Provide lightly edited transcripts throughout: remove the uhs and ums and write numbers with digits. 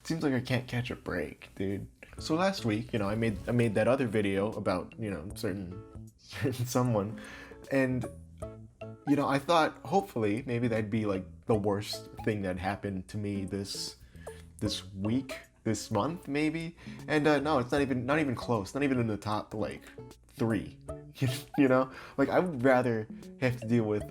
Seems like I can't catch a break, dude. So last week, I made that other video about, certain someone, and I thought hopefully maybe that'd be like the worst thing that happened to me this week, this month maybe. And no, it's not even close. Not even in the top like 3. Like I would rather have to deal with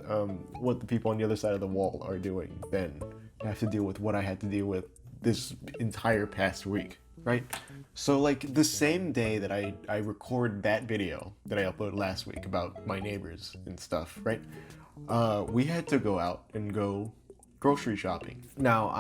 what the people on the other side of the wall are doing than have to deal with what I had to deal with this entire past week, right? So like the same day that I record that video that I uploaded last week about my neighbors and stuff, right? We had to go out and go grocery shopping. Now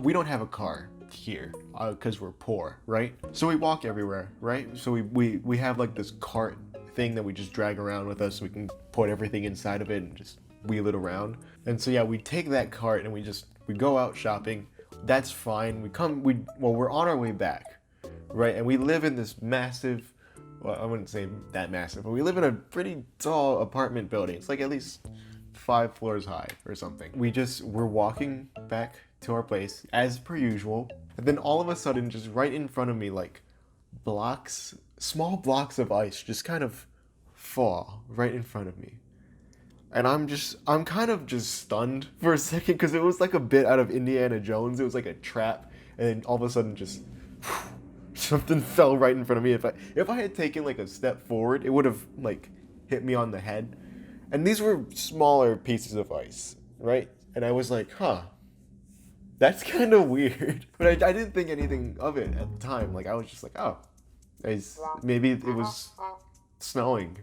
we don't have a car here because we're poor, right? So we walk everywhere, right? So we have like this cart thing that we just drag around with us so we can put everything inside of it and just wheel it around. And so yeah, we take that cart and we go out shopping. That's fine. We're on our way back, right? And we live in this massive, well, I wouldn't say that massive, but we live in a pretty tall apartment building. It's like at least 5 floors high or something. We're walking back to our place as per usual, and then all of a sudden, just right in front of me, like small blocks of ice just kind of fall right in front of me. And I'm kind of just stunned for a second because it was like a bit out of Indiana Jones. It was like a trap, and then all of a sudden just something fell right in front of me. If I had taken like a step forward, it would have like hit me on the head. And these were smaller pieces of ice, right? And I was like, huh, that's kind of weird. But I didn't think anything of it at the time. Like I was just like, oh, maybe it was snowing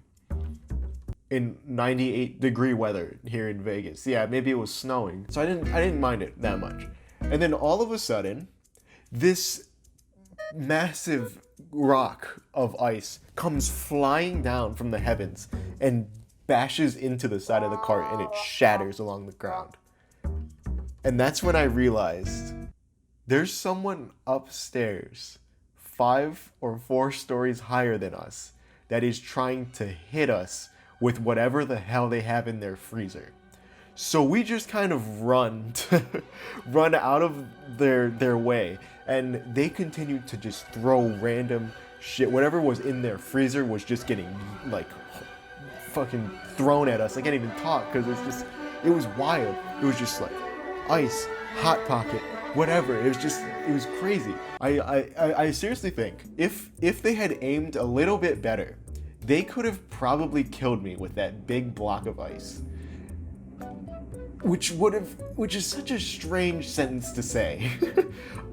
in 98-degree weather here in Vegas. Yeah, maybe it was snowing. So I didn't mind it that much. And then all of a sudden, this massive rock of ice comes flying down from the heavens and bashes into the side of the cart, and it shatters along the ground. And that's when I realized there's someone upstairs 5 or 4 stories higher than us that is trying to hit us with whatever the hell they have in their freezer. So we just kind of run out of their way, and they continued to just throw random shit. Whatever was in their freezer was just getting like fucking thrown at us. I can't even talk because it was wild. It was just like ice, hot pocket, whatever. It was crazy. I seriously think if they had aimed a little bit better, they could have probably killed me with that big block of ice. Which is such a strange sentence to say.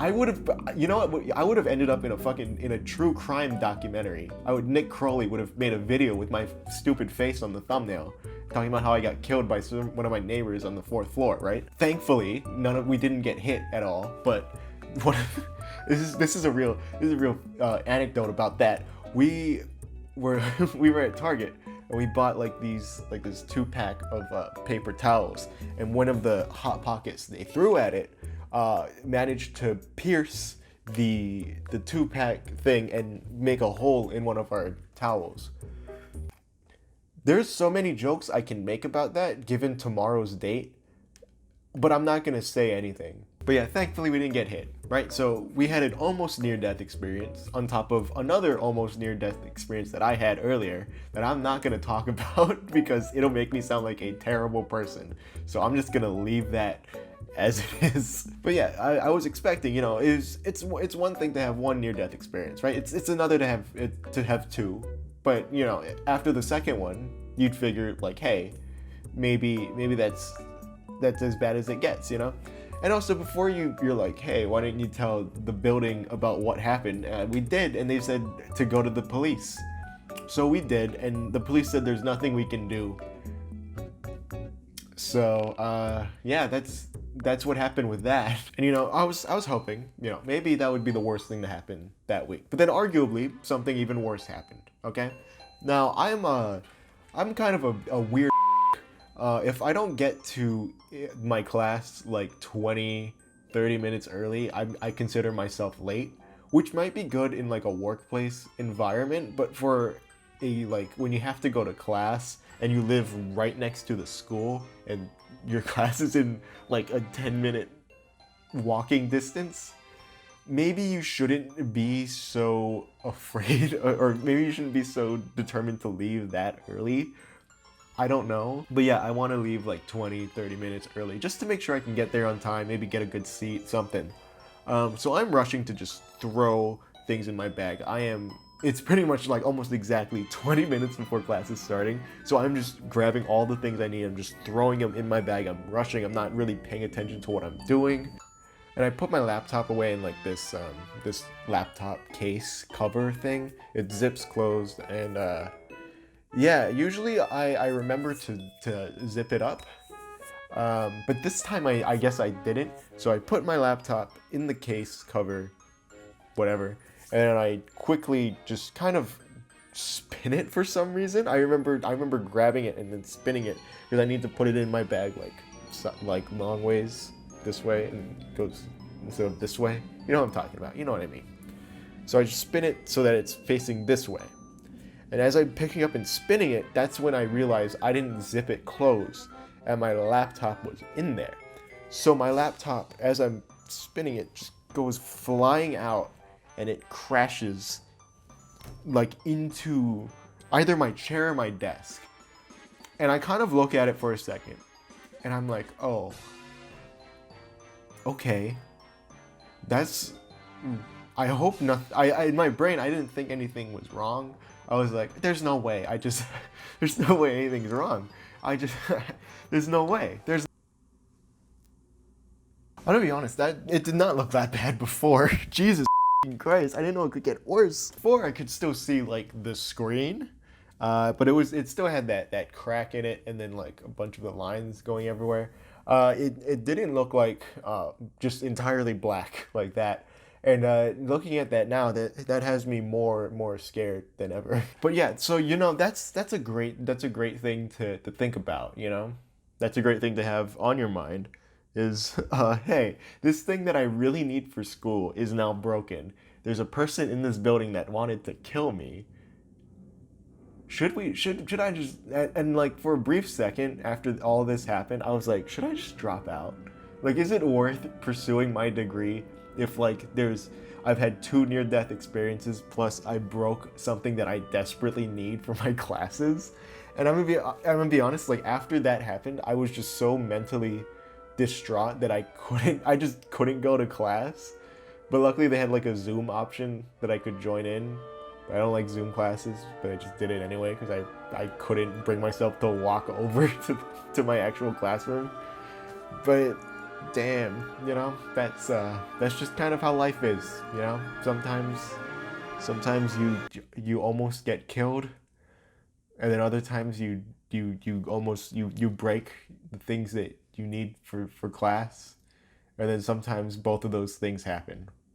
I would have ended up in a true crime documentary. Nick Crowley would have made a video with my stupid face on the thumbnail, talking about how I got killed by one of my neighbors on the 4th floor, right? Thankfully, we didn't get hit at all, but this is a real anecdote about that. We were at Target, and we bought this 2-pack of paper towels, and one of the hot pockets they threw at it managed to pierce the 2-pack thing and make a hole in one of our towels. There's so many jokes I can make about that given tomorrow's date, but I'm not gonna say anything. But yeah, thankfully we didn't get hit, right? So we had an almost near-death experience on top of another almost near-death experience that I had earlier that I'm not gonna talk about because it'll make me sound like a terrible person. So I'm just gonna leave that as it is. But yeah, I was expecting, it's one thing to have one near-death experience, right? It's another to have 2. But after the second one, you'd figure like, hey, maybe that's as bad as it gets, And also, before you're like, hey, why didn't you tell the building about what happened? We did, and they said to go to the police. So we did, and the police said there's nothing we can do. So, yeah, that's what happened with that. And I was hoping, maybe that would be the worst thing to happen that week. But then arguably, something even worse happened, okay? Now, I'm kind of a weird if I don't get to my class like 20, 30 minutes early, I consider myself late, which might be good in like a workplace environment, but for when you have to go to class and you live right next to the school and your class is in like a 10-minute walking distance, maybe you shouldn't be so afraid, or maybe you shouldn't be so determined to leave that early. I don't know. But yeah, I want to leave like 20, 30 minutes early just to make sure I can get there on time, maybe get a good seat, something. So I'm rushing to just throw things in my bag. It's pretty much like almost exactly 20 minutes before class is starting. So I'm just grabbing all the things I need. I'm just throwing them in my bag. I'm rushing. I'm not really paying attention to what I'm doing. And I put my laptop away in like this laptop case cover thing. It zips closed, and yeah, usually I remember to zip it up. But this time I guess I didn't. So I put my laptop in the case cover, whatever, and then I quickly just kind of spin it for some reason. I remember grabbing it and then spinning it because I need to put it in my bag like long ways this way, and it goes instead of this way. You know what I'm talking about. You know what I mean. So I just spin it so that it's facing this way. And as I'm picking up and spinning it, that's when I realized I didn't zip it closed and my laptop was in there. So my laptop, as I'm spinning it, just goes flying out and it crashes like into either my chair or my desk. And I kind of look at it for a second and I'm like, oh, okay. That's I hope not. In my brain, I didn't think anything was wrong. I was like, there's no way. There's no way anything's wrong. There's no way. I'm gonna be honest, that it did not look that bad before. Jesus Christ, I didn't know it could get worse. Before, I could still see like the screen, but it still had that crack in it, and then like a bunch of the lines going everywhere. It didn't look like just entirely black like that. And looking at that now, that has me more scared than ever. But yeah, so that's a great thing to think about. That's a great thing to have on your mind. Is hey, this thing that I really need for school is now broken. There's a person in this building that wanted to kill me. Should I just, and like for a brief second after all this happened, I was like, should I just drop out? Like, is it worth pursuing my degree if like I've had 2 near-death experiences plus I broke something that I desperately need for my classes? And I'm gonna be honest, like after that happened, I was just so mentally distraught that I just couldn't go to class. But luckily they had like a Zoom option that I could join in. I don't like Zoom classes, but I just did it anyway because I couldn't bring myself to walk over to my actual classroom. But damn, that's just kind of how life is. Sometimes you almost get killed, and then other times you almost you break the things that you need for class, and then sometimes both of those things happen.